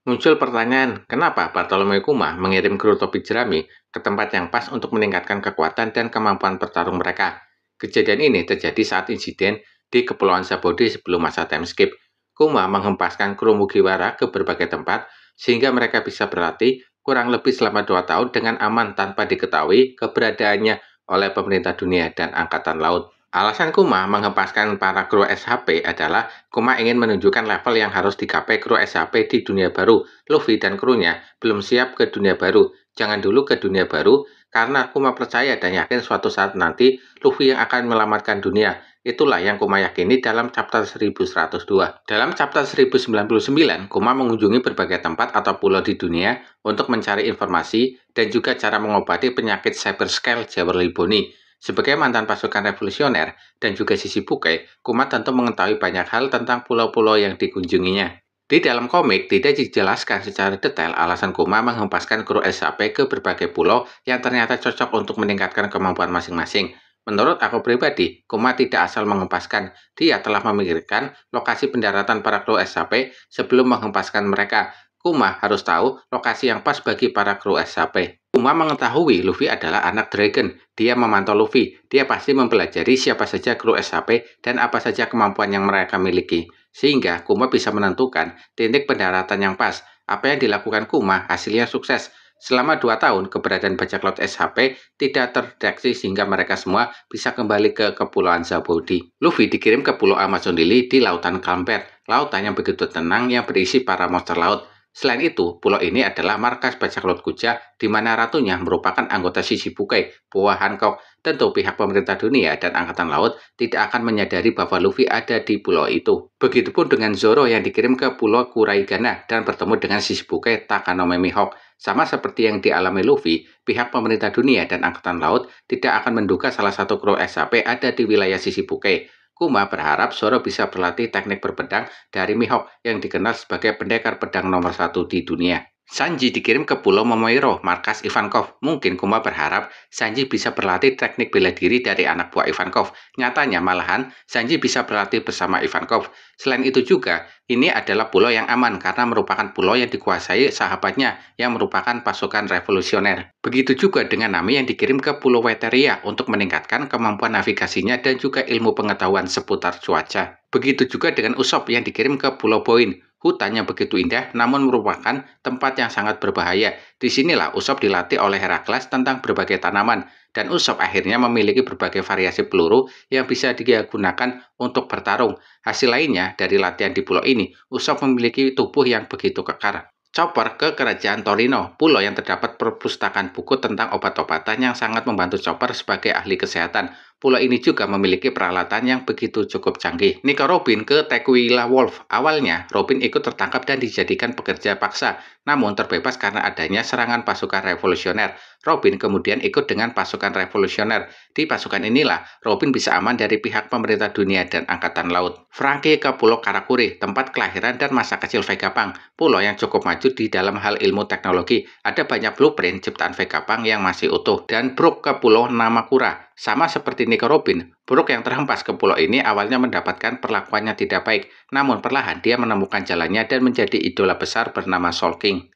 Muncul pertanyaan, kenapa Bartolomeo Kuma mengirim kru topi jerami ke tempat yang pas untuk meningkatkan kekuatan dan kemampuan bertarung mereka? Kejadian ini terjadi saat insiden di Kepulauan Sabodi sebelum masa time skip. Kuma menghempaskan kru Mugiwara ke berbagai tempat sehingga mereka bisa berlatih kurang lebih selama 2 tahun dengan aman tanpa diketahui keberadaannya oleh pemerintah dunia dan angkatan laut. Alasan Kuma menghempaskan para kru SHP adalah Kuma ingin menunjukkan level yang harus dicapai kru SHP di dunia baru. Luffy dan krunya belum siap ke dunia baru. Jangan dulu ke dunia baru, karena Kuma percaya dan yakin suatu saat nanti Luffy yang akan menyelamatkan dunia. Itulah yang Kuma yakini dalam chapter 1102. Dalam chapter 1099, Kuma mengunjungi berbagai tempat atau pulau di dunia untuk mencari informasi dan juga cara mengobati penyakit Cyber Scale Jewelry Bone. Sebagai mantan pasukan revolusioner dan juga sisi Pukai, Kuma tentu mengetahui banyak hal tentang pulau-pulau yang dikunjunginya. Di dalam komik, tidak dijelaskan secara detail alasan Kuma menghempaskan kru SHP ke berbagai pulau yang ternyata cocok untuk meningkatkan kemampuan masing-masing. Menurut aku pribadi, Kuma tidak asal menghempaskan. Dia telah memikirkan lokasi pendaratan para kru SHP sebelum menghempaskan mereka. Kuma harus tahu lokasi yang pas bagi para kru SHP. Kuma mengetahui Luffy adalah anak Dragon. Dia memantau Luffy. Dia pasti mempelajari siapa saja kru SHP dan apa saja kemampuan yang mereka miliki. Sehingga Kuma bisa menentukan titik pendaratan yang pas. Apa yang dilakukan Kuma hasilnya sukses. Selama 2 tahun, keberadaan bajak laut SHP tidak terdeteksi sehingga mereka semua bisa kembali ke Kepulauan Zabodi. Luffy dikirim ke Pulau Amazon Lily di Lautan Calmbert, lautan yang begitu tenang yang berisi para monster laut. Selain itu, pulau ini adalah markas bajak laut Kuja, di mana ratunya merupakan anggota Shichibukai, buah Hancock. Tentu pihak pemerintah dunia dan angkatan laut tidak akan menyadari bahwa Luffy ada di pulau itu. Begitupun dengan Zoro yang dikirim ke pulau Kuraigana dan bertemu dengan Shichibukai Takanome Mihawk. Sama seperti yang dialami Luffy, pihak pemerintah dunia dan angkatan laut tidak akan menduga salah satu kru SHP ada di wilayah Shichibukai. Kuma berharap Zoro bisa berlatih teknik berpedang dari Mihawk yang dikenal sebagai pendekar pedang nomor 1 di dunia. Sanji dikirim ke Pulau Momoiro, markas Ivankov. Mungkin Kuma berharap Sanji bisa berlatih teknik bela diri dari anak buah Ivankov. Nyatanya malahan Sanji bisa berlatih bersama Ivankov. Selain itu juga, ini adalah pulau yang aman karena merupakan pulau yang dikuasai sahabatnya yang merupakan pasukan revolusioner. Begitu juga dengan Nami yang dikirim ke Pulau Weteria untuk meningkatkan kemampuan navigasinya dan juga ilmu pengetahuan seputar cuaca. Begitu juga dengan Usopp yang dikirim ke Pulau Boin. Hutan yang begitu indah namun merupakan tempat yang sangat berbahaya. Disinilah Usopp dilatih oleh Herakles tentang berbagai tanaman, dan Usopp akhirnya memiliki berbagai variasi peluru yang bisa digunakan untuk bertarung. Hasil lainnya dari latihan di pulau ini, Usopp memiliki tubuh yang begitu kekar. Chopper ke Kerajaan Torino, pulau yang terdapat perpustakaan buku tentang obat-obatan yang sangat membantu Chopper sebagai ahli kesehatan. Pulau ini juga memiliki peralatan yang begitu cukup canggih. Nico Robin ke Tequila Wolf. Awalnya, Robin ikut tertangkap dan dijadikan pekerja paksa, namun terbebas karena adanya serangan pasukan revolusioner. Robin kemudian ikut dengan pasukan revolusioner. Di pasukan inilah, Robin bisa aman dari pihak pemerintah dunia dan angkatan laut. Frankie ke Pulau Karakuri, tempat kelahiran dan masa kecil Vegapunk. Pulau yang cukup maju di dalam hal ilmu teknologi. Ada banyak blueprint ciptaan Vegapunk yang masih utuh. Dan Brook ke Pulau Namakura. Sama seperti Nico Robin, Brook yang terhempas ke pulau ini awalnya mendapatkan perlakuannya tidak baik, namun perlahan dia menemukan jalannya dan menjadi idola besar bernama Soul King.